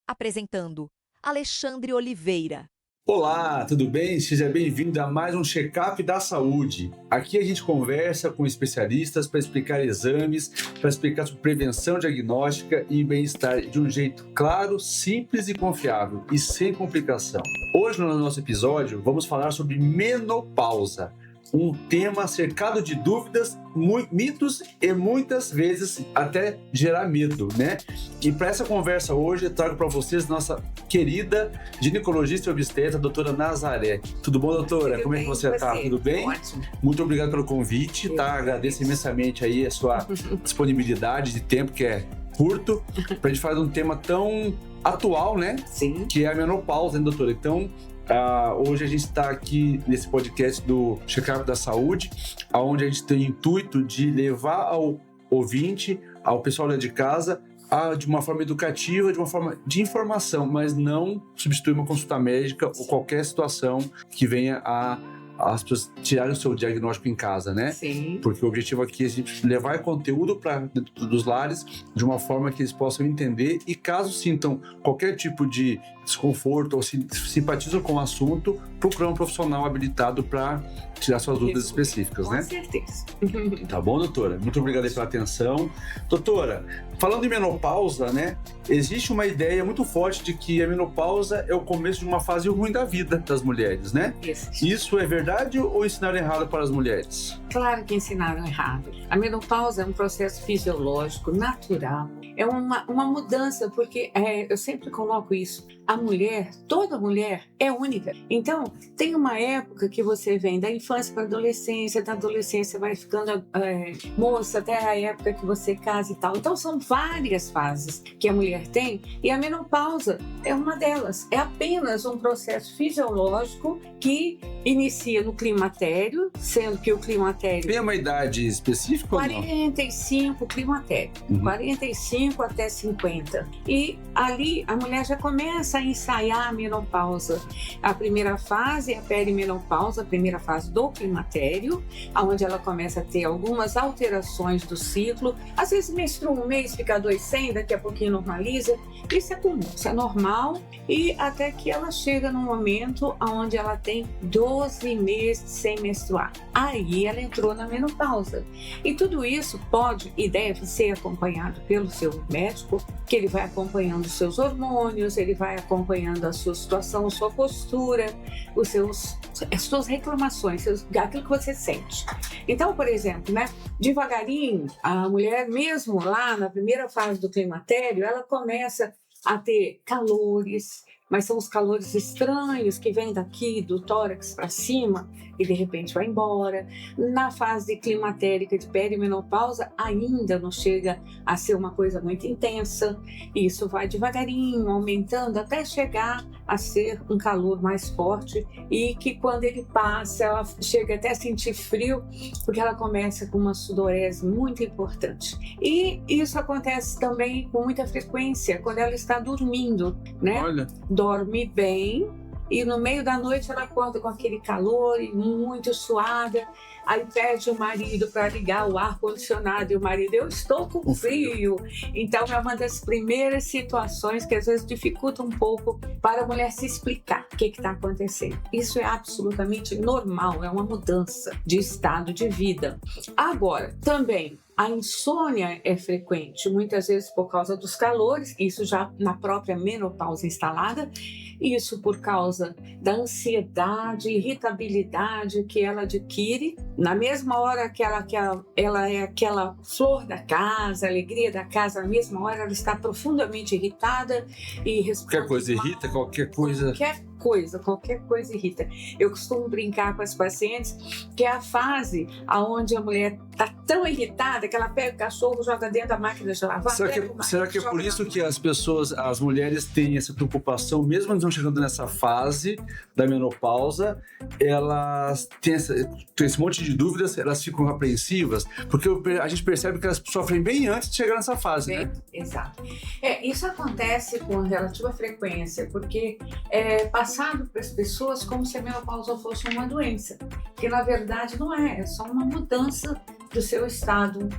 Apresentando Alexandre Oliveira. Olá, tudo bem? Seja bem-vindo a mais um Check-up da Saúde. Aqui a gente conversa com especialistas para explicar exames, para explicar sobre prevenção diagnóstica e bem-estar de um jeito claro, simples e confiável e sem complicação. Hoje, no nosso episódio, vamos falar sobre menopausa. Um tema cercado de dúvidas, mitos e muitas vezes até gerar medo, né? E para essa conversa hoje eu trago para vocês nossa querida ginecologista e obstetra, doutora Nazaré. Tudo bom, doutora? Tudo Como é que você está? Tudo bem? Ótimo. Muito obrigado pelo convite, tá? Agradeço imensamente aí a sua disponibilidade de tempo, que é curto, para a gente falar de um tema tão atual, né? Sim. Que é a menopausa, hein, doutora? Então, hoje a gente está aqui nesse podcast do Check-up da Saúde, onde a gente tem o intuito de levar ao ouvinte, ao pessoal lá de casa, de uma forma educativa, de uma forma de informação, mas não substituir uma consulta médica ou qualquer situação que venha as pessoas tirarem o seu diagnóstico em casa, né? Sim. Porque o objetivo aqui é a gente levar conteúdo para dentro dos lares de uma forma que eles possam entender e, caso sintam qualquer tipo de desconforto ou simpatizam com o assunto, procurar um profissional habilitado para tirar suas dúvidas específicas, né? Com certeza. Tá bom, doutora? Muito obrigado aí pela atenção. Doutora, falando em menopausa, né? Existe uma ideia muito forte de que a menopausa é o começo de uma fase ruim da vida das mulheres, né? Isso é verdade ou ensinaram errado para as mulheres? Claro que ensinaram errado. A menopausa é um processo fisiológico, natural. É uma mudança, porque eu sempre coloco isso. A mulher, toda mulher é única. Então, tem uma época que você vem da infância para a adolescência, da adolescência vai ficando moça até a época que você casa e tal. Então, são várias fases que a mulher tem e a menopausa é uma delas. É apenas um processo fisiológico que inicia no climatério, sendo que o climatério... Tem uma idade específica ou não? 45, climatério. 45 até 50. E ali a mulher já começa a ensaiar a menopausa. A primeira fase é a perimenopausa, a primeira fase do climatério, onde ela começa a ter algumas alterações do ciclo. Às vezes menstrua um mês, fica 2 sem, daqui a pouquinho normaliza. Isso é comum, isso é normal. E até que ela chega num momento onde ela tem 12 meses sem menstruar. Aí ela entrou na menopausa. E tudo isso pode e deve ser acompanhado pelo seu médico, que ele vai acompanhando os seus hormônios, ele vai acompanhando a sua situação, a sua postura, as suas reclamações, aquilo que você sente. Então, por exemplo, né, devagarinho, a mulher mesmo lá na primeira fase do climatério, ela começa a ter calores, mas são os calores estranhos que vêm daqui do tórax para cima e de repente vai embora. Na fase climatérica de perimenopausa ainda não chega a ser uma coisa muito intensa. Isso vai devagarinho, aumentando até chegar a ser um calor mais forte e que quando ele passa, ela chega até a sentir frio, porque ela começa com uma sudorese muito importante. E isso acontece também com muita frequência quando ela está dormindo, né? Olha. Dorme bem e no meio da noite ela acorda com aquele calor e muito suada, aí pede o marido para ligar o ar-condicionado e o marido, eu estou com frio. Então é uma das primeiras situações que às vezes dificulta um pouco para a mulher se explicar o que está acontecendo. Isso é absolutamente normal, é uma mudança de estado de vida. Agora, também a insônia é frequente, muitas vezes por causa dos calores, isso já na própria menopausa instalada, isso por causa da ansiedade, irritabilidade que ela adquire. Na mesma hora que ela é aquela flor da casa, alegria da casa, na mesma hora ela está profundamente irritada e responde Qualquer coisa irrita, qualquer coisa irrita. Eu costumo brincar com as pacientes que é a fase onde a mulher está tão irritada que ela pega o cachorro, joga dentro da máquina de lavar. Será que é por isso que as mulheres têm essa preocupação, mesmo não chegando nessa fase da menopausa, elas têm esse monte de dúvidas, elas ficam apreensivas? Porque a gente percebe que elas sofrem bem antes de chegar nessa fase, né? Exato. Isso acontece com relativa frequência, porque passado para as pessoas como se a menopausa fosse uma doença, que na verdade não é só uma mudança do seu estado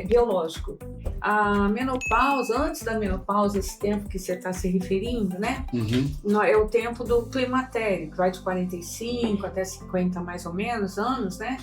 biológico. A menopausa, antes da menopausa, esse tempo que você está se referindo, né? É o tempo do climatério, que vai de 45 até 50 mais ou menos anos, né?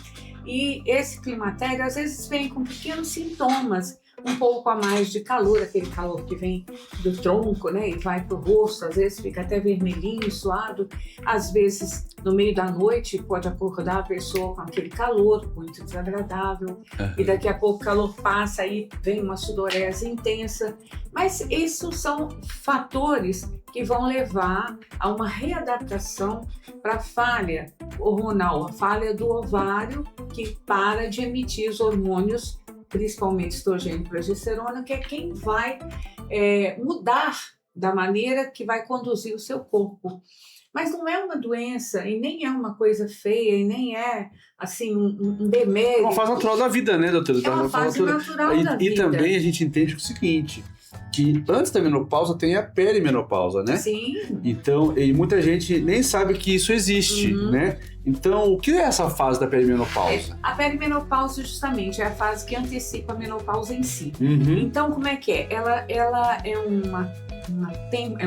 E esse climatério às vezes vem com pequenos sintomas, um pouco a mais de calor, aquele calor que vem do tronco, né, e vai para o rosto, às vezes fica até vermelhinho, suado, às vezes no meio da noite pode acordar a pessoa com aquele calor muito desagradável, e daqui a pouco o calor passa e vem uma sudorese intensa, mas isso são fatores que vão levar a uma readaptação para a falha hormonal, a falha do ovário que para de emitir os hormônios, principalmente estrogênio e progesterona, que é quem vai mudar da maneira que vai conduzir o seu corpo. Mas não é uma doença e nem é uma coisa feia e nem é assim um demérito. É uma fase natural da vida, né, doutora? É uma fase natural da vida. E também a gente entende o seguinte, que antes da menopausa tem a perimenopausa, né? Sim. Então, e muita gente nem sabe que isso existe, né? Então, o que é essa fase da perimenopausa? A perimenopausa, justamente, é a fase que antecipa a menopausa em si. Então, como é que é? Ela é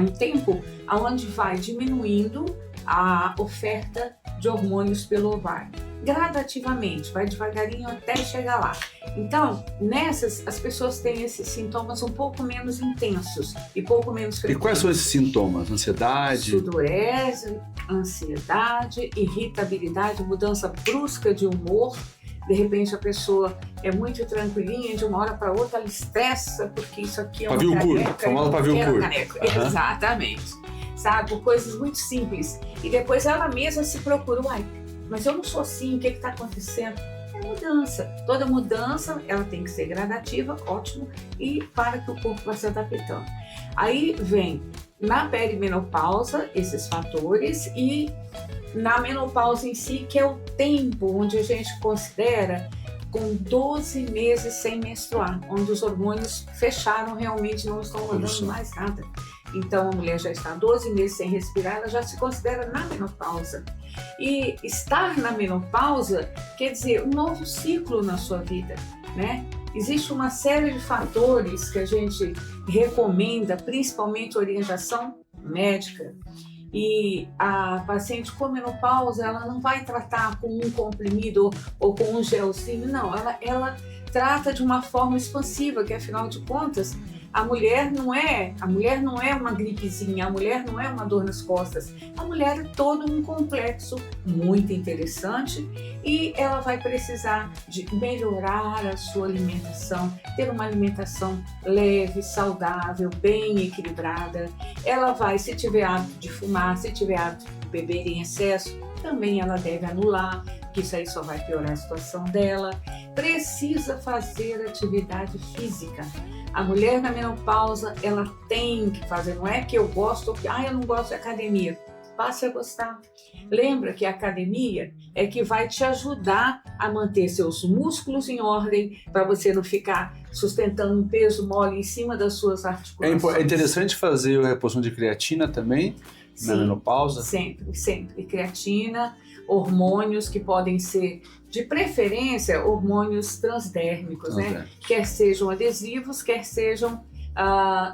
um tempo onde vai diminuindo a oferta de hormônios pelo ovário. Gradativamente, vai devagarinho até chegar lá. Então, nessas, as pessoas têm esses sintomas um pouco menos intensos e pouco menos frequentes. E quais são esses sintomas? Ansiedade? Sudorese, ansiedade, irritabilidade, mudança brusca de humor. De repente a pessoa é muito tranquilinha, de uma hora para outra ela estressa, porque isso aqui é uma caneca. Famosa pavio curto. Exatamente. Sabe, por coisas muito simples. E depois ela mesma se procura, mas eu não sou assim, o que está acontecendo? É mudança. Toda mudança, ela tem que ser gradativa, ótimo, e para que o corpo vá se adaptando. Aí vem, na perimenopausa, esses fatores, e na menopausa em si, que é o tempo onde a gente considera com 12 meses sem menstruar, onde os hormônios fecharam realmente, não estão mandando mais nada. Então a mulher já está 12 meses sem respirar, ela já se considera na menopausa. E estar na menopausa quer dizer um novo ciclo na sua vida, né? Existe uma série de fatores que a gente recomenda, principalmente orientação médica. E a paciente com menopausa, ela não vai tratar com um comprimido ou com um gelzinho, não. Ela trata de uma forma expansiva, que afinal de contas, a mulher não é uma gripezinha, a mulher não é uma dor nas costas. A mulher é todo um complexo muito interessante e ela vai precisar de melhorar a sua alimentação, ter uma alimentação leve, saudável, bem equilibrada. Ela vai, se tiver hábito de fumar, se tiver hábito de beber em excesso, também ela deve anular, que isso aí só vai piorar a situação dela. Precisa fazer atividade física. A mulher na menopausa, ela tem que fazer, não é que eu gosto, eu não gosto de academia. Passe a gostar. Lembra que a academia é que vai te ajudar a manter seus músculos em ordem, para você não ficar sustentando um peso mole em cima das suas articulações. É interessante fazer a reposição de creatina também, na menopausa? Sempre. Creatina, hormônios que podem ser, de preferência, hormônios transdérmicos, né? Quer sejam adesivos, quer sejam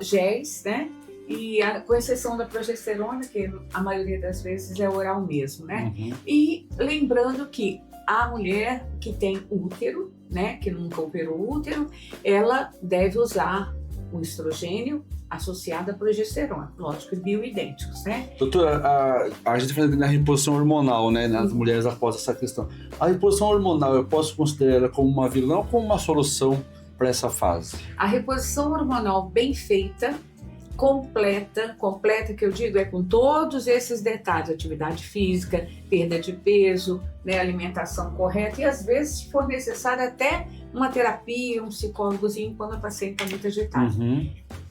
géis, né? E com exceção da progesterona, que a maioria das vezes é oral mesmo, né? E lembrando que a mulher que tem útero, né, que nunca operou o útero, ela deve usar o estrogênio associado à progesterona, lógico, bioidênticos, né? Doutora, a gente fala na reposição hormonal, né, nas mulheres após essa questão. A reposição hormonal, eu posso considerar ela como uma vilã ou como uma solução para essa fase? A reposição hormonal bem feita, completa que eu digo é com todos esses detalhes, atividade física, perda de peso, né, alimentação correta e às vezes, se for necessário, até uma terapia, um psicólogozinho quando a paciente está muito agitada.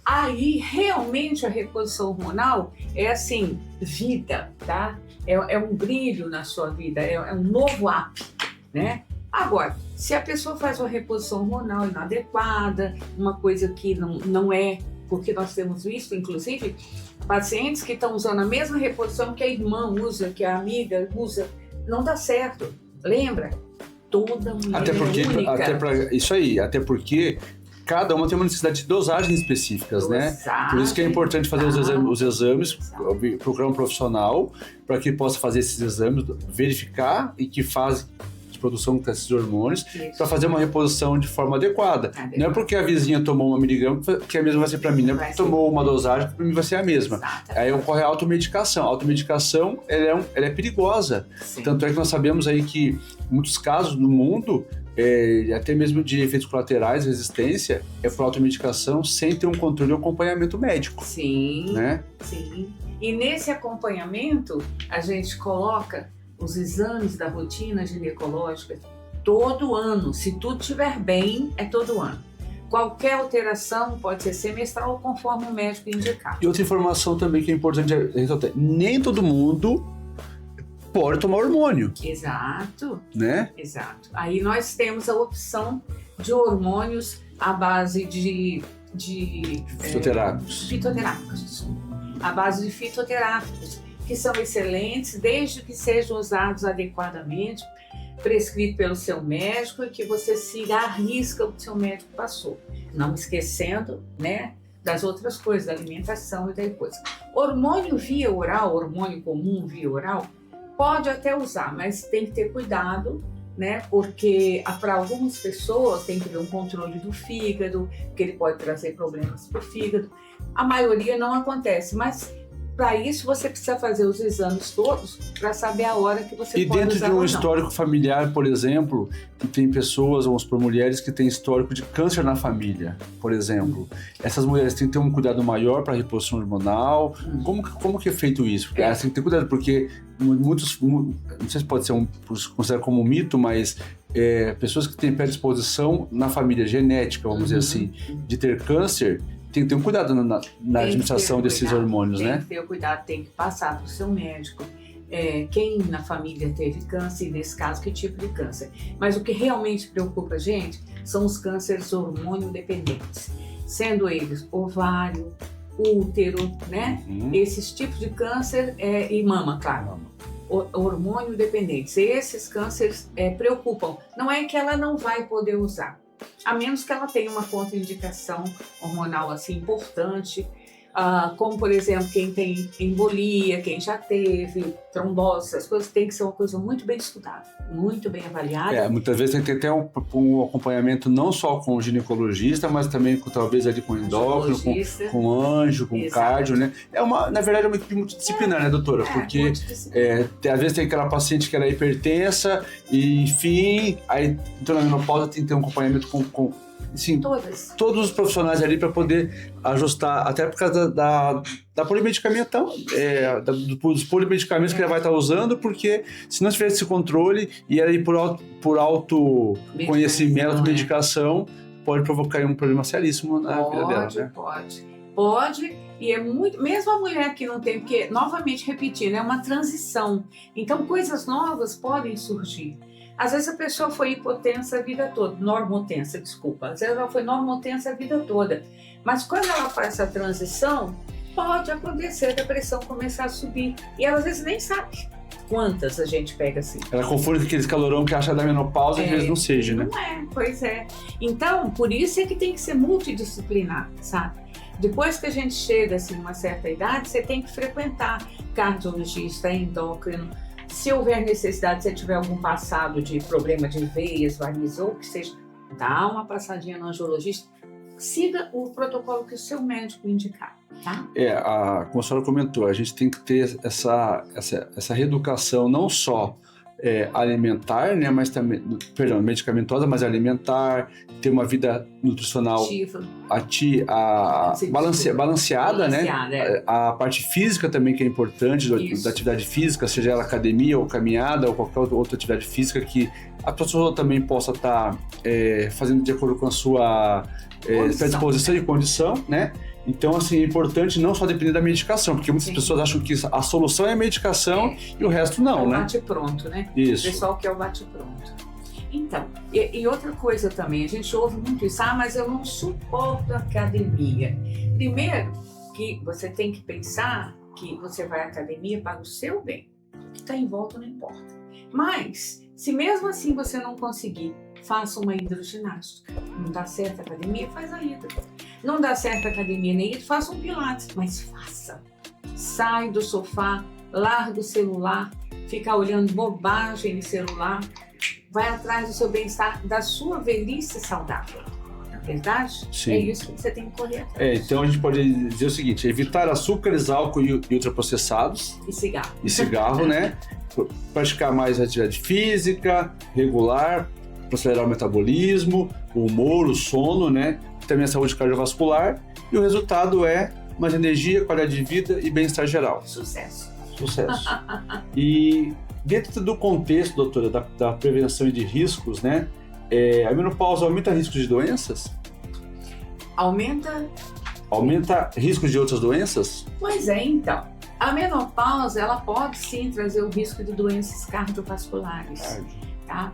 Aí, realmente, a reposição hormonal é assim, vida, tá? É um brilho na sua vida, é um novo up, né? Agora, se a pessoa faz uma reposição hormonal inadequada, uma coisa que não é, porque nós temos visto, inclusive, pacientes que estão usando a mesma reposição que a irmã usa, que a amiga usa, não dá certo. Lembra? toda mulher única. Até porque cada uma tem uma necessidade de dosagens específicas, né? Por isso que é importante fazer os exames, procurar um profissional para que possa fazer esses exames, verificar em que fase de produção desses hormônios, para fazer uma reposição de forma adequada. Não é porque a vizinha tomou 1 miligrama que a mesma vai ser para mim, não é porque tomou uma dosagem que para mim vai ser a mesma. Aí ocorre a automedicação. A automedicação ela é perigosa. Sim. Tanto é que nós sabemos aí que muitos casos no mundo, até mesmo de efeitos colaterais, resistência, é por automedicação sem ter um controle e um acompanhamento médico. Sim, né? Sim. E nesse acompanhamento, a gente coloca os exames da rotina ginecológica todo ano. Se tudo estiver bem, é todo ano. Qualquer alteração pode ser semestral, conforme o médico indicar. E outra informação também que é importante ressaltar: nem todo mundo pode tomar hormônio. Exato. Né? Exato. Aí nós temos a opção de hormônios à base de fitoterápicos. À base de fitoterápicos, que são excelentes, desde que sejam usados adequadamente, prescrito pelo seu médico, e que você siga à risca o que o seu médico passou. Não esquecendo, né, das outras coisas, da alimentação e da coisa. Hormônio via oral, hormônio comum via oral, pode até usar, mas tem que ter cuidado, né? Porque para algumas pessoas tem que ter um controle do fígado, que ele pode trazer problemas para o fígado. A maioria não acontece, mas para isso você precisa fazer os exames todos para saber a hora que você pode usar. E dentro de um histórico familiar, por exemplo, que tem pessoas, vamos supor, mulheres que têm histórico de câncer na família, por exemplo. Essas mulheres têm que ter um cuidado maior para a reposição hormonal. Como que é feito isso? Porque elas têm que ter cuidado, porque muitos, não sei se pode ser considerado como um mito, mas pessoas que têm predisposição na família genética, vamos dizer assim, de ter câncer, tem que ter um cuidado na administração desses hormônios, né? Tem que ter o cuidado, tem que passar para o seu médico. Quem na família teve câncer, e nesse caso, que tipo de câncer. Mas o que realmente preocupa a gente são os cânceres hormônio dependentes, sendo eles ovário, útero, né? Esses tipos de câncer e mama, claro. Hormônio dependentes. Esses cânceres preocupam. Não é que ela não vai poder usar, a menos que ela tenha uma contraindicação hormonal assim importante, como por exemplo quem tem embolia, quem já teve trombose, essas coisas tem que ser uma coisa muito bem estudada, muito bem avaliada. Muitas vezes tem que ter até um acompanhamento não só com o ginecologista, mas também talvez ali com o endócrino, com o anjo, com o cardio, né? Na verdade é uma equipe multidisciplinar, né, doutora? Porque às vezes tem aquela paciente que ela é hipertensa e, enfim, aí então, na menopausa tem que ter um acompanhamento com sim, todos os profissionais ali para poder ajustar, até por causa da polimedicamentação, dos polimedicamentos que ela vai estar usando, porque se não tiver esse controle e ela ir por autoconhecimento, medicação, pode provocar um problema seríssimo na vida dela. Né? Pode, e é muito, mesmo a mulher que não tem, porque, novamente repetindo, é uma transição, então coisas novas podem surgir. Às vezes a pessoa foi hipotensa a vida toda, normotensa, desculpa. Às vezes ela foi normotensa a vida toda. Mas quando ela faz essa transição, pode acontecer da pressão começar a subir. E ela às vezes nem sabe quantas a gente pega assim. Ela confunde com aqueles calorão que acha da menopausa, às vezes não seja, né? Não pois é. Então, por isso é que tem que ser multidisciplinar, sabe? Depois que a gente chega assim, uma certa idade, você tem que frequentar cardiologista, endócrino. Se houver necessidade, se tiver algum passado de problema de veias, varizes ou o que seja, dá uma passadinha no angiologista. Siga o protocolo que o seu médico indicar, tá? Como a senhora comentou, a gente tem que ter essa reeducação não só alimentar, né, mas também, medicamentosa, mas alimentar, ter uma vida nutricional balanceada, né? A parte física também que é importante, da atividade física, seja ela academia ou caminhada ou qualquer outra atividade física que a pessoa também possa estar fazendo de acordo com a sua predisposição e condição, né? Então, assim, é importante não só depender da medicação, porque muitas pessoas acham que a solução é a medicação e o resto não, né? É o bate-pronto, né? Isso. O pessoal quer o bate-pronto. Então, e outra coisa também, a gente ouve muito isso, mas eu não suporto academia. Primeiro, que você tem que pensar que você vai à academia para o seu bem. O que está em volta não importa. Mas Se mesmo assim você não conseguir, faça uma hidroginástica. Não dá certo a academia, faz a hidro. Não dá certo a academia nem hidro, faça um pilates, mas faça. Sai do sofá, larga o celular, fica olhando bobagem no celular, vai atrás do seu bem-estar, da sua velhice saudável. Na verdade, Sim. é isso que você tem que correr atrás. Então a gente pode dizer o seguinte: evitar açúcares, álcool e ultraprocessados. E cigarro. E cigarro, né? Praticar mais atividade física, regular, para acelerar o metabolismo, o humor, o sono, né? Também a saúde cardiovascular. E o resultado é mais energia, qualidade de vida e bem-estar geral. Sucesso. E dentro do contexto, doutora, da prevenção e de riscos, né? A menopausa aumenta riscos de doenças? Aumenta Riscos de outras doenças? Pois é, então. A menopausa, ela pode sim trazer o risco de doenças cardiovasculares, tá?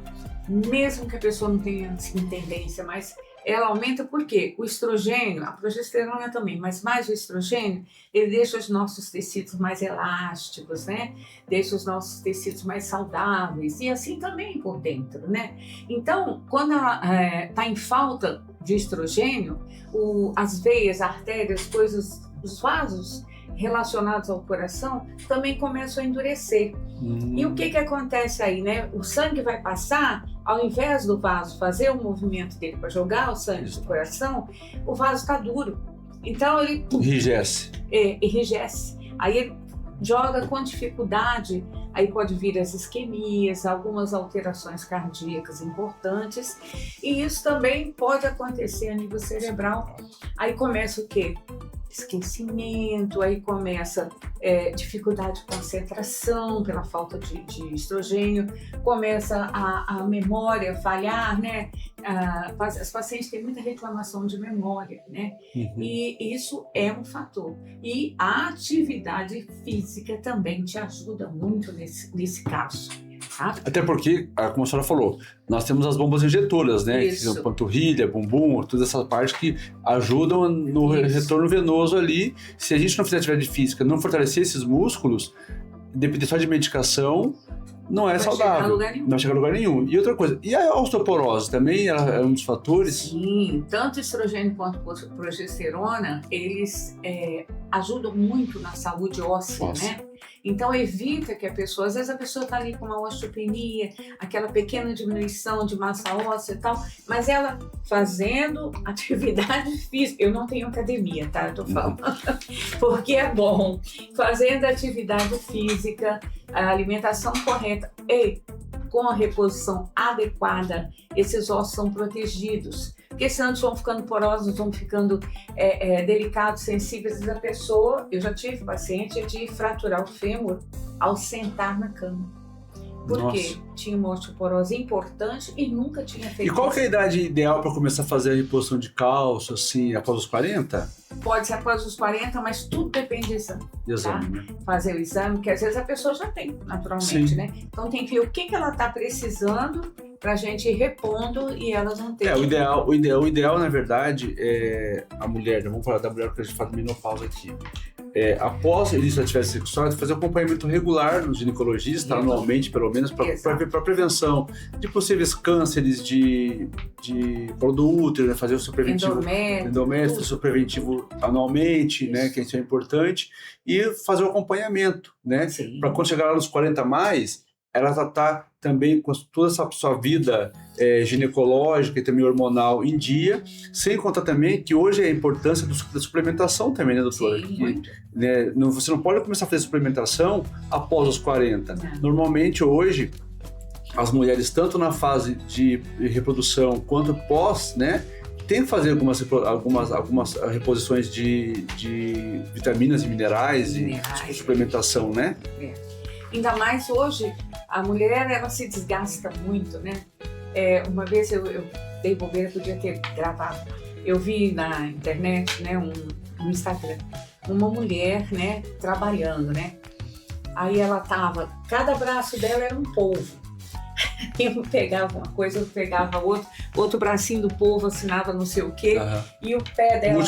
Mesmo que a pessoa não tenha assim, tendência, mas ela aumenta porque o estrogênio, a progesterona também, mas mais o estrogênio, ele deixa os nossos tecidos mais elásticos, né? Deixa os nossos tecidos mais saudáveis e assim também por dentro, né? Então, quando ela está em falta de estrogênio, as veias, artérias, os vasos relacionados ao coração também começam a endurecer. E o que acontece aí, né? O sangue vai passar, ao invés do vaso fazer o movimento dele para jogar o sangue do coração, o vaso está duro. Então ele enrijece. Enrijece. Aí ele joga com dificuldade, aí pode vir as isquemias, algumas alterações cardíacas importantes, e isso também pode acontecer a nível cerebral. Aí começa o quê? Esquecimento, aí começa dificuldade de concentração pela falta de estrogênio, começa a memória falhar, né? As pacientes têm muita reclamação de memória, né? E isso é um fator. E a atividade física também te ajuda muito nesse caso. Tá? Até porque, como a senhora falou, nós temos as bombas injetoras, né? Que são panturrilha, bumbum, toda essa parte que ajudam no retorno venoso ali. Se a gente não fizer atividade física, não fortalecer esses músculos, depender só de medicação, não é saudável. Não vai chegar a lugar nenhum. E outra coisa, e a osteoporose também é um dos fatores? Sim, tanto estrogênio quanto progesterona, eles ajudam muito na saúde óssea, né? Então evita que a pessoa, às vezes a pessoa está ali com uma osteopenia, aquela pequena diminuição de massa óssea e tal, mas ela fazendo atividade física, eu não tenho academia, tá? Eu tô falando, porque é bom, fazendo atividade física, a alimentação correta e com a reposição adequada, esses ossos são protegidos. Porque senão eles vão ficando porosos, vão ficando delicados, sensíveis. A pessoa, eu já tive paciente de fraturar o fêmur ao sentar na cama. Porque tinha uma osteoporose importante e nunca tinha feito. E qual que é a idade ideal para começar a fazer a reposição de cálcio, assim, após os 40? Pode ser após os 40, mas tudo depende do exame. Exame, né? Fazer o exame, que às vezes a pessoa já tem, naturalmente, né? Então tem que ver o que ela está precisando para a gente ir repondo e elas não terem. O ideal, na verdade, é a mulher, vamos falar da mulher porque a gente fala de menopausa aqui. Após o início da atividade sexual, fazer acompanhamento regular no ginecologista, anualmente, pelo menos, para prevenção de possíveis cânceres de colo do útero, né? Fazer o seu preventivo endométrio, o seu preventivo anualmente, né? Que isso é importante, e fazer o acompanhamento, né? Para quando chegar lá nos 40 mais, ela tá também com toda essa sua vida ginecológica e também hormonal em dia, sem contar também que hoje é a importância da suplementação também, né, doutora? Sim, muito. Né, você não pode começar a fazer suplementação após os 40. Normalmente hoje, as mulheres, tanto na fase de reprodução quanto pós, né, tem que fazer algumas reposições de vitaminas e minerais e suplementação, né? Ainda mais hoje, a mulher, ela se desgasta muito, né? Uma vez eu dei bobeira, podia ter gravado. Eu vi na internet, né, no Instagram, uma mulher, né, trabalhando, né? Aí ela tava, cada braço dela era um polvo. Eu pegava uma coisa, eu pegava outro bracinho do polvo assinava não sei o quê, e o pé dela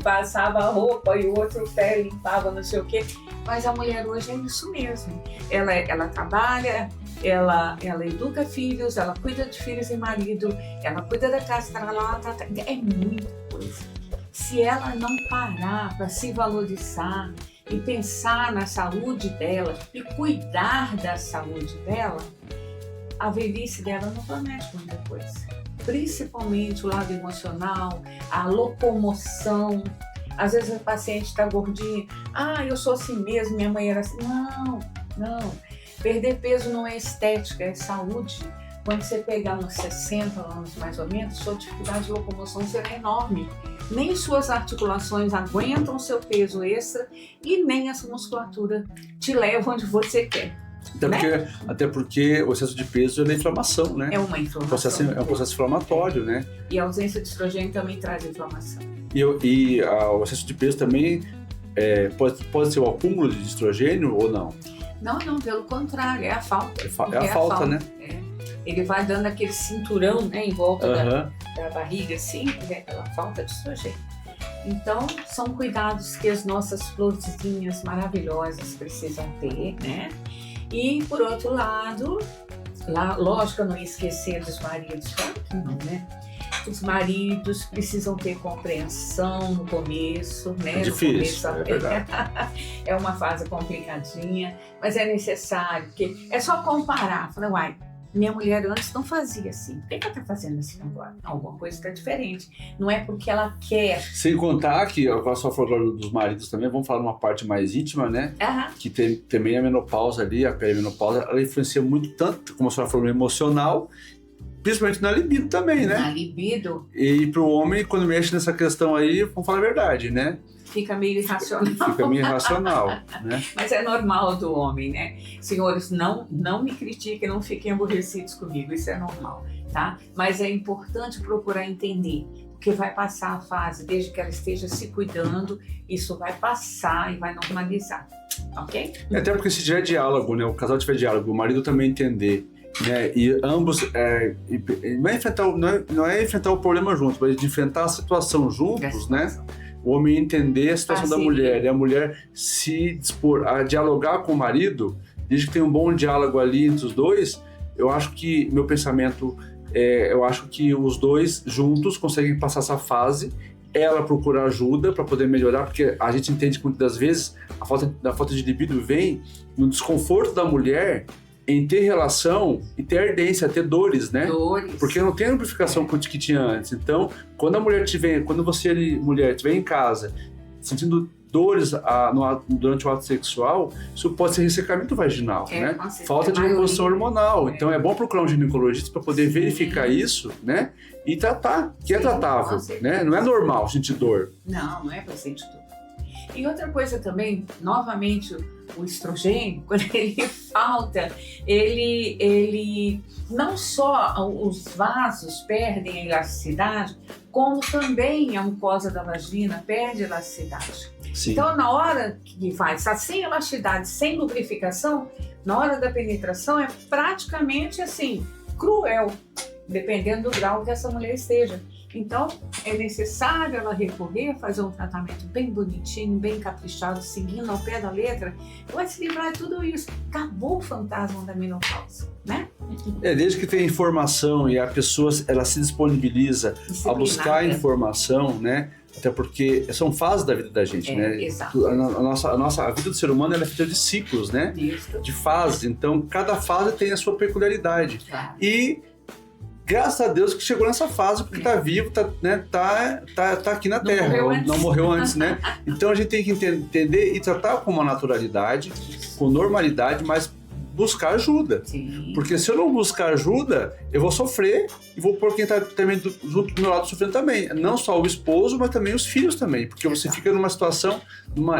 passava a roupa e o outro pé limpava não sei o quê. Mas a mulher hoje é isso mesmo. Ela trabalha, ela educa filhos, ela cuida de filhos e marido, ela cuida da casa, é muita coisa. Se ela não parar para se valorizar e pensar na saúde dela e cuidar da saúde dela, a velhice dela não promete muita coisa. Principalmente o lado emocional, a locomoção. Às vezes o paciente está gordinho, eu sou assim mesmo, minha mãe era assim. Não. Perder peso não é estética, é saúde. Quando você pegar uns 60 anos mais ou menos, sua dificuldade de locomoção será enorme. Nem suas articulações aguentam seu peso extra e nem essa musculatura te leva onde você quer. Até porque o excesso de peso é inflamação, né? É uma inflamação. É um processo inflamatório, né? E a ausência de estrogênio também traz inflamação. O excesso de peso também pode ser o acúmulo de estrogênio ou não? Não, pelo contrário, é a falta. É a falta, né? Ele vai dando aquele cinturão, né, em volta da barriga, assim, pela falta de estrogênio. Então, são cuidados que as nossas florzinhas maravilhosas precisam ter, né? E, por outro lado, lógico, eu não ia esquecer dos maridos, claro que não, né? Os maridos precisam ter compreensão no começo, né? É difícil, é verdade. É uma fase complicadinha, mas é necessário, porque é só comparar. Falar, uai, minha mulher antes não fazia assim, por que ela está fazendo assim agora? Alguma coisa está diferente. Não é porque ela quer. Sem contar que, agora só falando dos maridos também, vamos falar uma parte mais íntima, né? Que tem também a menopausa ali, a perimenopausa, ela influencia muito, tanto, como a senhora falou, no emocional, principalmente na libido também, né? Na libido. E pro homem, quando mexe nessa questão aí, vamos falar a verdade, né? Fica meio irracional. Né? Mas é normal do homem, né? Senhores, não me critiquem, não fiquem aborrecidos comigo, isso é normal, tá? Mas é importante procurar entender, porque vai passar a fase, desde que ela esteja se cuidando, isso vai passar e vai normalizar, ok? Até porque se tiver diálogo, né? O casal tiver diálogo, o marido também entender, né? E ambos não é enfrentar o problema juntos, mas de enfrentar a situação juntos, né? O homem entender a situação da mulher e a mulher se dispor a dialogar com o marido, desde que tem um bom diálogo ali entre os dois. Eu acho que, meu pensamento eu acho que os dois juntos conseguem passar essa fase. Ela procura ajuda para poder melhorar, porque a gente entende que muitas das vezes a falta de libido vem no desconforto da mulher em ter relação e ter ardência, ter dores, né? Porque não tem a lubrificação que tinha antes. Então, quando você, mulher, estiver em casa sentindo dores durante o ato sexual, isso pode ser ressecamento vaginal, né? Falta de reposição hormonal. Então, é bom procurar um ginecologista para poder verificar isso, né? E tratar, que é tratável, né? Não é normal sentir dor. Não é para sentir dor. E outra coisa também, novamente, o estrogênio, quando ele falta, ele não só os vasos perdem a elasticidade, como também a mucosa da vagina perde elasticidade. Sim. Então, na hora que faz sem elasticidade, sem lubrificação, na hora da penetração é praticamente assim, cruel, dependendo do grau que essa mulher esteja. Então, é necessário ela recorrer, fazer um tratamento bem bonitinho, bem caprichado, seguindo ao pé da letra, vai se livrar de tudo isso. Acabou o fantasma da menopausa, né? Desde que tem informação e a pessoa ela se disponibiliza a buscar informação, né? Até porque são fases da vida da gente, né? Exato. A vida do ser humano ela é feita de ciclos, né? Isso. De fases. Então, cada fase tem a sua peculiaridade. Claro. E graças a Deus que chegou nessa fase, porque tá vivo, tá aqui na Terra, não morreu antes, né? Então a gente tem que entender e tratar com uma naturalidade, com normalidade, mas buscar ajuda. Sim. Porque se eu não buscar ajuda, eu vou sofrer e vou pôr quem tá também junto do meu lado sofrendo também. Não só o esposo, mas também os filhos também, porque você fica numa situação, vamos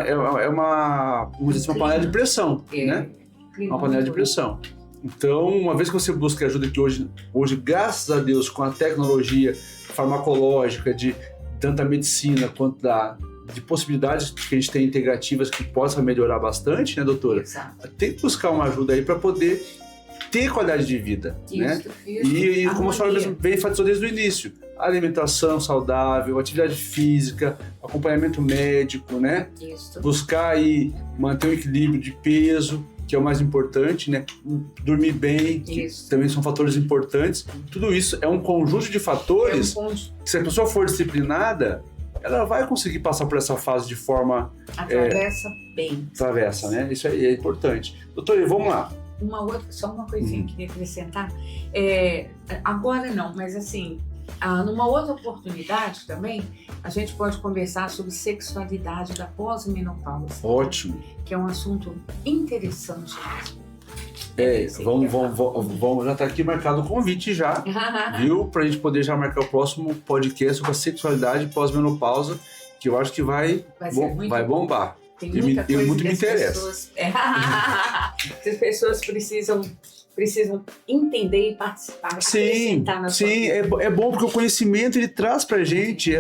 dizer, uma panela de pressão, né? Uma panela de pressão. Então, uma vez que você busca ajuda, que hoje, graças a Deus, com a tecnologia farmacológica, de tanto a medicina quanto de possibilidades que a gente tem integrativas que possam melhorar bastante, né, doutora? Exato. Tem que buscar uma ajuda aí para poder ter qualidade de vida, né? E como a senhora mesmo bem enfatizou desde o início, alimentação saudável, atividade física, acompanhamento médico, né? Isso. Buscar aí manter o equilíbrio de peso, que é o mais importante, né? Dormir bem, que também são fatores importantes. Tudo isso é um conjunto de fatores que, se a pessoa for disciplinada, ela vai conseguir passar por essa fase de forma... Atravessa bem. Atravessa, né? Isso é importante. Doutor, vamos lá. Só uma coisinha que eu queria acrescentar. Agora não, mas assim, numa outra oportunidade também, a gente pode conversar sobre sexualidade da pós-menopausa. Ótimo. Que é um assunto interessante mesmo. Vamos, já está aqui marcado o convite já, viu? Para a gente poder já marcar o próximo podcast sobre a sexualidade pós-menopausa, que eu acho que vai bombar. Tem muita coisa muito que me interessa. As pessoas precisam entender e participar. Sim, é bom porque o conhecimento ele traz pra gente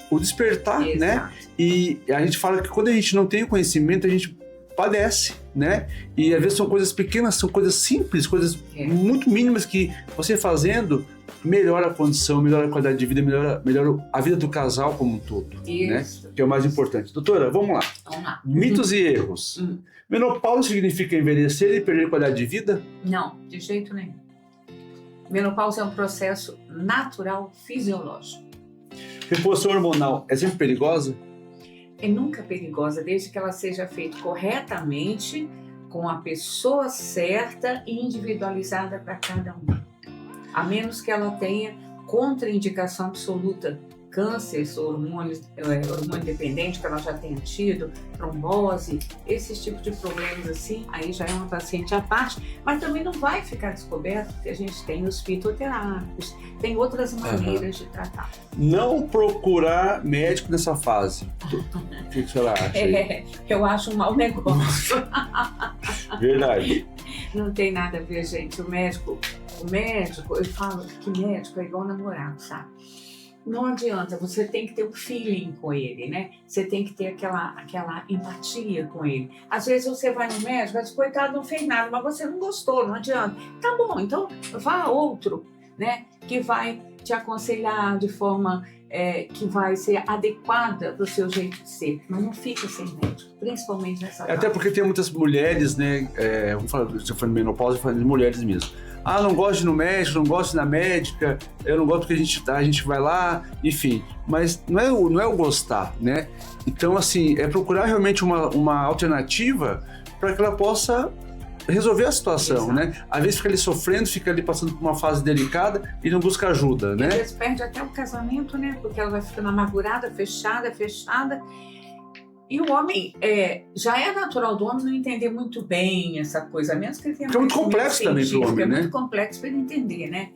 o despertar, né? E a gente fala que quando a gente não tem o conhecimento, a gente padece, né? E às vezes são coisas pequenas, são coisas simples, coisas muito mínimas que você fazendo melhora a condição, melhora a qualidade de vida, melhora a vida do casal como um todo, né? Que é o mais importante. Doutora, vamos lá. Mitos e erros. Menopausa significa envelhecer e perder qualidade de vida? Não, de jeito nenhum. Menopausa é um processo natural, fisiológico. Reposição hormonal é sempre perigosa? É nunca perigosa, desde que ela seja feita corretamente, com a pessoa certa e individualizada para cada um. A menos que ela tenha contraindicação absoluta, câncer, hormônio dependente que ela já tenha tido, trombose, esses tipos de problemas assim, aí já é uma paciente à parte, mas também não vai ficar descoberto que a gente tem os fitoterápicos, tem outras maneiras de tratar. Não procurar médico nessa fase. O que a senhora acha? Eu acho um mau negócio. Verdade. Não tem nada a ver, gente. O médico, eu falo que médico é igual namorado, sabe? Não adianta, você tem que ter um feeling com ele, né? Você tem que ter aquela empatia com ele. Às vezes você vai no médico, mas coitado, não fez nada, mas você não gostou, não adianta. Tá bom, então vá a outro, né? Que vai te aconselhar de forma que vai ser adequada para o seu jeito de ser. Mas não fica sem médico, principalmente nessa fase. Até porque tem muitas mulheres, né? Vamos falar, se eu for de menopausa, eu falo de mulheres mesmo. Não gosto de ir no médico, não gosto de ir na médica, eu não gosto porque a gente vai lá, enfim. Mas não é o gostar, né? Então, assim, é procurar realmente uma alternativa para que ela possa resolver a situação, né? Às vezes fica ali sofrendo, fica ali passando por uma fase delicada e não busca ajuda, né? Às vezes perde até o casamento, né? Porque ela vai ficando amargurada, fechada. E o homem, já é natural do homem não entender muito bem essa coisa, mesmo que ele tenha... Porque é muito complexo também para o homem, né? É muito complexo para ele entender, né?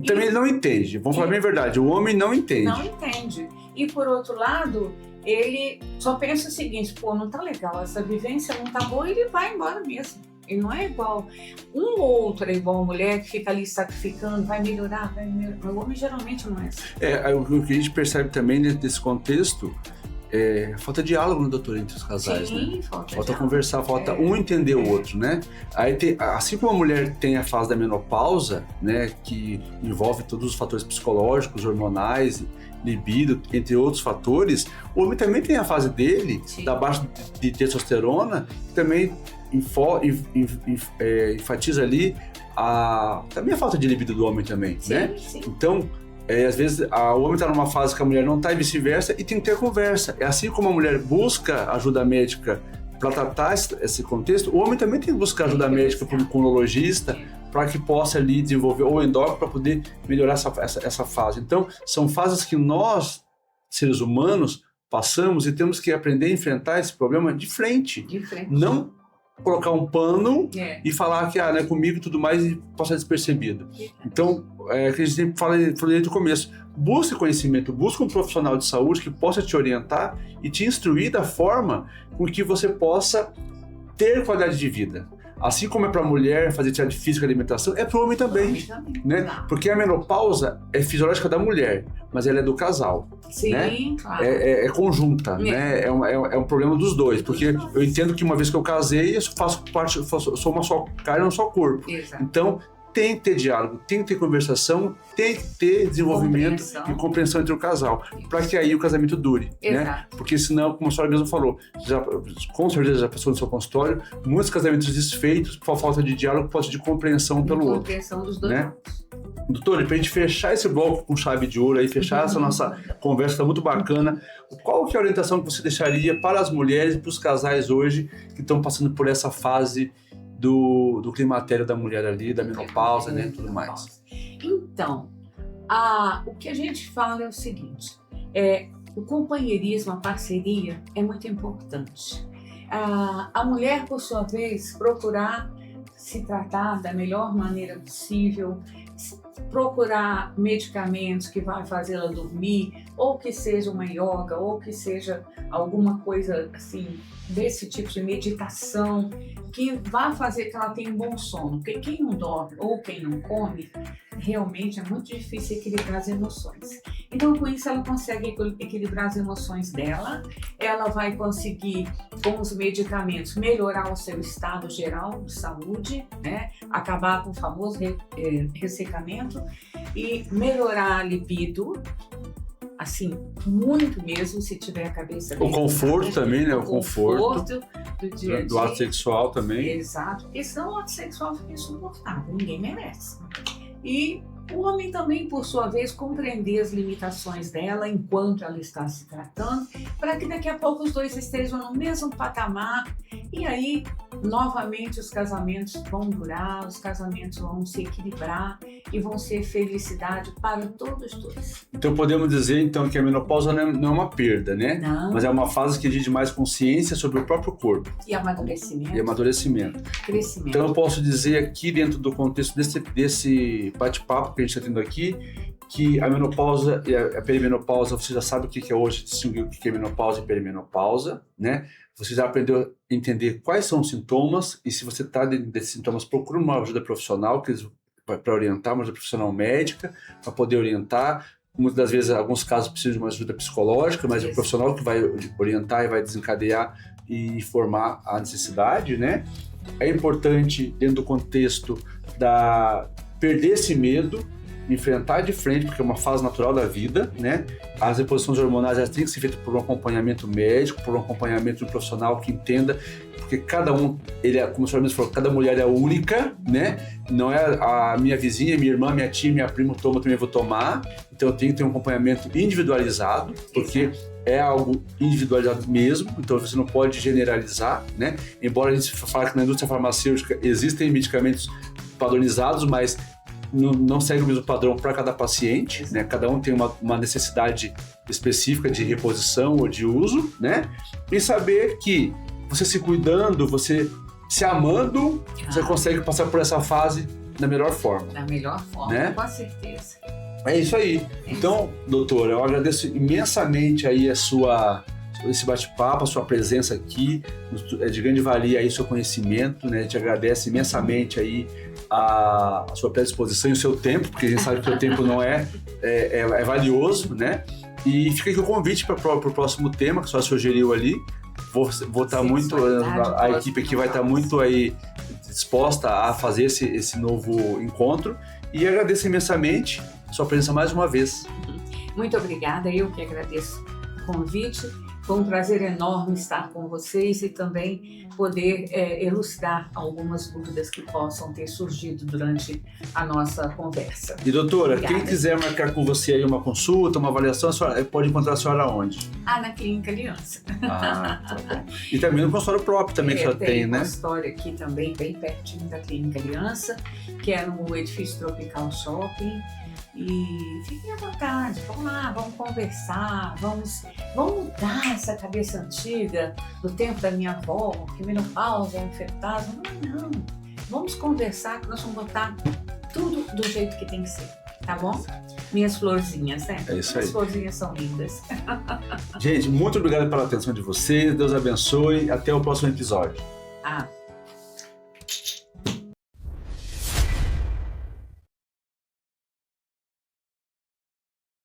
Também ele não entende, vamos falar bem a verdade, o homem não entende. Não entende. E por outro lado, ele só pensa o seguinte, não tá legal, essa vivência não tá boa, e ele vai embora mesmo. Ele não é igual, um ou outro é igual a mulher que fica ali sacrificando, vai melhorar. O homem geralmente não é assim. O que a gente percebe também nesse contexto falta diálogo, né, doutor, entre os casais, sim, né? Falta conversar, falta um entender o outro, né? Aí assim como a mulher tem a fase da menopausa, né, que envolve todos os fatores psicológicos, hormonais, libido, entre outros fatores, o homem também tem a fase dele, da baixa de testosterona, que também enfatiza ali também a falta de libido do homem também, né? Sim. Então, às vezes o homem está numa fase que a mulher não está e vice-versa, e tem que ter conversa. É assim como a mulher busca ajuda médica para tratar esse contexto, o homem também tem que buscar ajuda médica para um urologista, para que possa ali desenvolver, ou endócrino, para poder melhorar essa fase. Então, são fases que nós, seres humanos, passamos e temos que aprender a enfrentar esse problema de frente. Não colocar um pano e falar que não é comigo e tudo mais e passar despercebido. Então, que a gente sempre fala desde o começo, busque conhecimento, busque um profissional de saúde que possa te orientar e te instruir da forma com que você possa ter qualidade de vida. Assim como é para a mulher fazer atividade física e alimentação, é para o homem também, né? Porque a menopausa é fisiológica da mulher, mas ela é do casal. Sim, né? claro. É conjunta, né? É um problema dos dois, porque eu entendo que uma vez que eu casei, eu faço parte, eu sou uma só carne, um só corpo. Exato. Então, tem que ter diálogo, tem que ter conversação, tem que ter desenvolvimento e compreensão entre o casal, para que aí o casamento dure, né? Porque senão, como a senhora mesmo falou, com certeza já passou no seu consultório, muitos casamentos desfeitos por falta de diálogo, falta de compreensão pelo outro. Compreensão dos dois lados. Doutora, para a gente fechar esse bloco com chave de ouro, aí, fechar essa nossa conversa, está muito bacana, qual que é a orientação que você deixaria para as mulheres e para os casais hoje que estão passando por essa fase do climatério da mulher ali, da menopausa, né, e tudo mais? Então, o que a gente fala é o seguinte, o companheirismo, a parceria é muito importante. A mulher, por sua vez, procurar se tratar da melhor maneira possível, procurar medicamentos que vai fazê-la dormir, ou que seja uma yoga, ou que seja alguma coisa assim, desse tipo de meditação, que vai fazer que ela tenha um bom sono. Porque quem não dorme ou quem não come, realmente é muito difícil equilibrar as emoções. Então, com isso, ela consegue equilibrar as emoções dela, ela vai conseguir, com os medicamentos, melhorar o seu estado geral de saúde, né? Acabar com o famoso ressecamento e melhorar a libido, assim, muito mesmo, se tiver a cabeça... O conforto também, né? O conforto do dia a dia. Do ato sexual também. Exato. Porque senão o ato sexual fica insuportável, ninguém merece. E o homem também, por sua vez, compreender as limitações dela enquanto ela está se tratando, para que daqui a pouco os dois estejam no mesmo patamar e aí, novamente, os casamentos vão durar, os casamentos vão se equilibrar e vão ser felicidade para todos os dois. Então podemos dizer então que a menopausa não é uma perda, né? Não. Mas é uma fase que exige mais consciência sobre o próprio corpo. E amadurecimento. E amadurecimento. Crescimento. Então eu posso dizer aqui, dentro do contexto desse bate-papo que a gente está tendo aqui, que a menopausa e a perimenopausa, você já sabe o que é hoje, distinguir o que é menopausa e perimenopausa, né? Você já aprendeu a entender quais são os sintomas e se você está dentro desses sintomas, procura uma ajuda profissional para orientar, uma ajuda profissional médica, para poder orientar. Muitas das vezes, em alguns casos, precisa de uma ajuda psicológica, mas é o profissional que vai orientar e vai desencadear e informar a necessidade, né? É importante, dentro do contexto perder esse medo, enfrentar de frente, porque é uma fase natural da vida, né? As reposições hormonais elas têm que ser feitas por um acompanhamento médico, por um acompanhamento de um profissional que entenda, porque cada um, como a senhora mesmo falou, cada mulher é única, né? Não é a minha vizinha, minha irmã, minha tia, minha prima toma, eu também vou tomar. Então eu tenho que ter um acompanhamento individualizado, porque é algo individualizado mesmo, então você não pode generalizar, né? Embora a gente fale que na indústria farmacêutica existem medicamentos padronizados, mas não segue o mesmo padrão para cada paciente, né? Cada um tem uma necessidade específica de reposição ou de uso, né? E saber que você se cuidando, você se amando, você consegue passar por essa fase da melhor forma. Da melhor forma, né? Com certeza. É isso aí. Então, doutora, eu agradeço imensamente aí esse bate-papo, a sua presença aqui, é de grande valia aí o seu conhecimento, né? A gente agradece imensamente aí a sua predisposição e o seu tempo, porque a gente sabe que o tempo não é valioso, né? E fica aqui o convite para o próximo tema que a senhora sugeriu ali. Vou estar muito, a equipe aqui vai estar muito aí disposta a fazer esse novo encontro e agradeço imensamente a sua presença mais uma vez. Muito obrigada, eu que agradeço o convite. Foi um prazer enorme estar com vocês e também poder elucidar algumas dúvidas que possam ter surgido durante a nossa conversa. E doutora, Obrigada. Quem quiser marcar com você aí uma consulta, uma avaliação, a senhora pode encontrar a senhora onde? Na Clínica Aliança. Tá bom. E também no consultório próprio também que já tem, né? Tem um consultório aqui também, bem pertinho da Clínica Aliança, que é no edifício Tropical Shopping. E fiquem à vontade, vamos lá, vamos conversar, vamos mudar essa cabeça antiga do tempo da minha avó, que menopausa é um fantasma. Não, vamos conversar, que nós vamos botar tudo do jeito que tem que ser, tá bom? Minhas florzinhas, né? É isso aí. As florzinhas são lindas. Gente, muito obrigado pela atenção de vocês, Deus abençoe, até o próximo episódio.